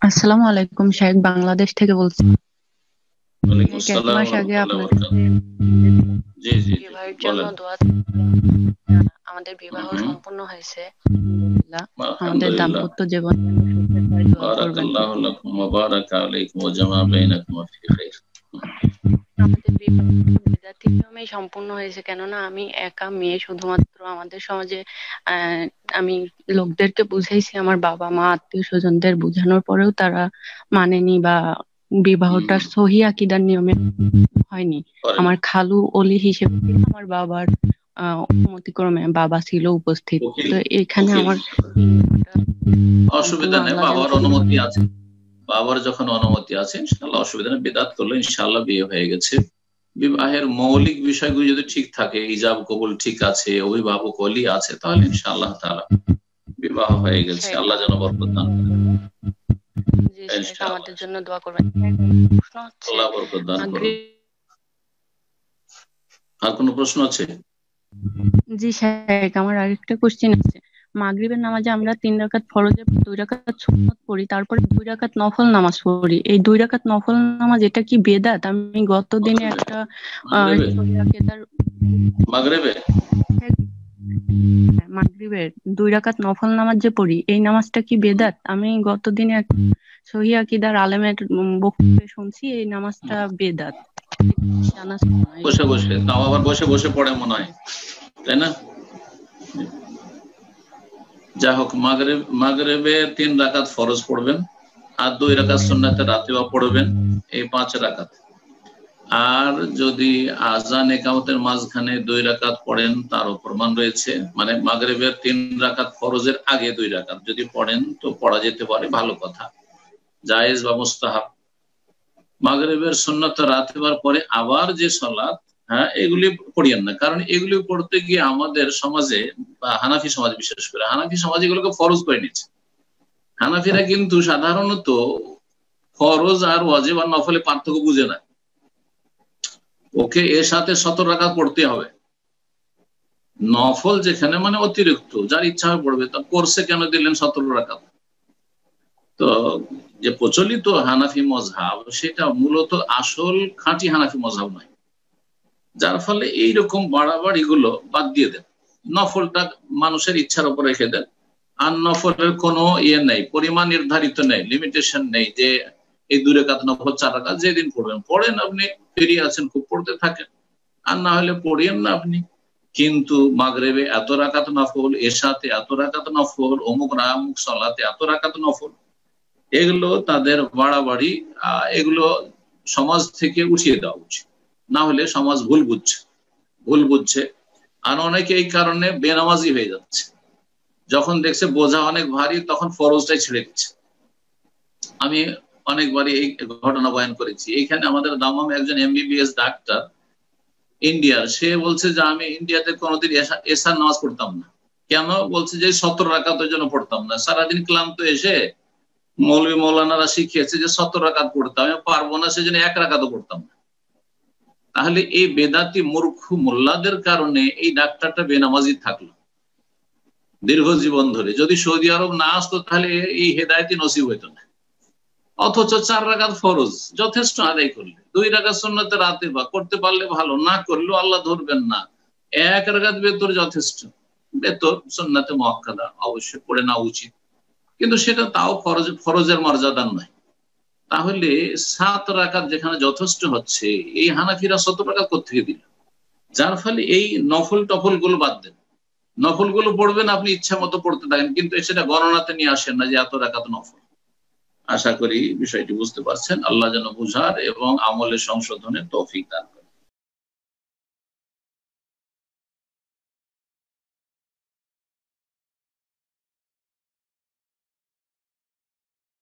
আসসালামু আলাইকুম শাহেখ, বাংলাদেশ থেকে বলছি। ওয়ালাইকুম এক আসসালাম মাস আগে রহমতুল্লাহ আপনার সাথে বরকাত। জি জি জি, বিবাহের জন্য বলেন। দোয়া আমাদের বিবাহ হুম, সম্পূর্ণ হয়েছে আলহামদুলিল্লাহ। আমাদের আলহামদুলিল্লাহ। দাম্পত্য জীবন যেন সুখের হয়, দোয়া করবেন। বারাকাল্লাহু লাকুম ওয়া বারাকা আলাইকুম ওয়া জামা বাইনাকুম ফি খাইর। আমাদের বিবাহ বেদাতি নিয়মেই সম্পূর্ণ হয়েছে, কেননা আমি একা মেয়ে শুধুমাত্র। আমাদের সমাজে আহ আমি লোকদেরকে বুঝাইছি, আমার বাবা মা আত্মীয় স্বজনদের বুঝানোর পরেও তারা মানেনি, বা বিবাহটা সহি আকীদার নিয়মে হয়নি। করেন। আমার খালু অলি হিসেবে আমার বাবার অনুমতিক্রমে বাবা ছিল উপস্থিত। উকিল। তো এখানে উকিল। আমার কিন্তু অসুবিধা নেই, আল্লাহ যেন বাবার অনুমতি আছে। বাবার যখন অনুমতি আছে ইনশাআল্লাহ অসুবিধা নেই। বিদআত করলে ইনশাআল্লাহ বিয়ে হয়ে গেছে। বিবাহের মৌলিক বিষয়গুলো যদি ঠিক থাকে, ইজাব কবুল ঠিক আছে, অভিভাবক অলি আছে, তাহলে ইনশাআল্লাহ তাআলা বিবাহ হয়ে গেছে। শেখ আল্লাহ যেন বরকত দান করেন জি শেখ, আমাদের ইনশাআল্লাহ। জন্য দোয়া করবেন। প্রশ্ন হচ্ছে আল্লাহ বরকত দান করুন। মাগরিব। আর কোনো প্রশ্ন আছে? জি শেখ, আমার আরেকটা কোশ্চেন আছে। মাগরিবের নামাজে আমরা 3 রাকাত ফরজের 2 রাকাত সুন্নত পড়ি, তারপরে 2 রাকাত নফল নামাজ পড়ি। এই 2 রাকাত নফল নামাজ এটা কি বেদাত? আমি গত দিনে মাগরিবে একটা মাগরিবে শরিয়া কেদার মাগরিবে মাগরিবের 2 রাকাত নফল নামাজ যে পড়ি, এই নামাজটা কি বেদাত? আমি গতদিনে এক সহি আকীদার আলেমের বক্তব্যে শুনছি এই নামাজটা বেদাত। জানা ছিল না এই বসে জন্য। বসে, তাও আবার বসে বসে পড়ে মনে হয়, তাই না? যা হোক, মাগরিবে 3 রাকাত ফরজ পড়বেন, আর 2 রাকাত সুন্নাতে রাতেও পড়বেন, এই 5 রাকাত। আর যদি আজান একামতের মাঝখানে 2 রাকাত পড়েন, তারও প্রমাণ রয়েছে। মানে মাগরিবের 3 রাকাত ফরজের আগে 2 রাকাত যদি পড়েন তো পড়া যেতে পারে, ভালো কথা, জায়েজ বা মুস্তাহাব। মাগরিবের সুন্নাত রাতে হওয়ার পরে আবার যে সালাত, হ্যাঁ, এগুলি পড়িয়েন না, কারণ এগুলি পড়তে গিয়ে আমাদের সমাজে বা হানাফি সমাজ, বিশেষ করে হানাফি সমাজ এগুলোকে ফরজ করে নিচ্ছে। হানাফিরা কিন্তু সাধারণত ফরজ আর ওয়াজিব আর নফলে পার্থক্য বুঝে না। ওকে এর সাথে 17 রাকাত পড়তে হবে। নফল যেখানে মানে অতিরিক্ত, যার ইচ্ছা হয় পড়বে, তা কোর্সে কেন দিলেন 17 রাকাত? তো যে প্রচলিত হানাফি মজহাব, সেটা মূলত আসল খাঁটি হানাফি মজহাব নয়, যার ফলে এইরকম বাড়াবাড়ি গুলো বাদ দিয়ে দেন। নফলটা মানুষের ইচ্ছার উপর রেখে দেন। আর নফলের কোনো ইয়ে নেই, পরিমাণ নির্ধারিত নেই, লিমিটেশন নেই যে এই 2 রাকাত নফল, 4 রাকাত যেদিন পড়বেন পড়েন, আপনি ফিরে আছেন খুব পড়তে থাকেন, আর না হলে পড়িয়েন না আপনি। কিন্তু মাগরিবে এত রাকাত নফল, এশাতে এত রাকাত নফল, অমুক অমুক সালাতে এত রাকাত নফল, এগুলো তাদের বাড়াবাড়ি। এগুলো সমাজ থেকে উঠিয়ে দেওয়া উচিত, না হলে সমাজ ভুল বুঝছে। আর অনেকে এই কারণে বেনামাজি হয়ে যাচ্ছে, যখন দেখছে বোঝা অনেক ভারী তখন ফরজটাই ছেড়ে দিচ্ছে। আমি অনেকবারই এই ঘটনা বয়ান করেছি। এইখানে আমাদের দামামে একজন এমবিবিএস ডাক্তার, ইন্ডিয়ার, সে বলছে যে আমি ইন্ডিয়াতে কোনোদিন এশার নামাজ পড়তাম না। কেন? বলছে যে 17 রাকাতের জন্য পড়তাম না। সারাদিন ক্লান্ত এসে মৌলভী মৌলানারা শিখিয়েছে যে 17 রাকাত পড়তে, আমি পারবো না, সেজন্য 1 রাকাতও পড়তাম না। তাহলে এই বেদাতি মূর্খ মোল্লাদের কারণে এই ডাক্তারটা বেনামাজি থাকলো দীর্ঘ জীবন ধরে। যদি সৌদি আরব না আসতো তাহলে এই হেদায়েতি নসিব হইতো না। অথচ 4 রাকাত ফরজ যথেষ্ট আদায় করলে, 2 রাকাত সুন্নতে রাতে বা করতে পারলে ভালো, না করলেও আল্লাহ ধরবেন না। 1 রাকাত বেতর যথেষ্ট। বেতর সুন্নাতে মুআক্কাদা অবশ্যই পড়ে নেওয়া উচিত, কিন্তু সেটা তাও ফরজের মর্যাদা নয়। তাহলে 7 রাকাত যেখানে যথেষ্ট হচ্ছে, এই হানাফিরা 17 রাকাত কোত্থেকে দিল? যার ফলে এই নফল টফল গুলো বাদ দেন। নফল গুলো পড়বেন, আপনি ইচ্ছা মতো পড়তে থাকেন, কিন্তু সেটা গণনাতে নিয়ে আসেন না যে এত রাকাত নফল। আশা করি বিষয়টি বুঝতে পারছেন। আল্লাহ যেন বুঝার এবং আমলের সংশোধনের তৌফিক দান করেন।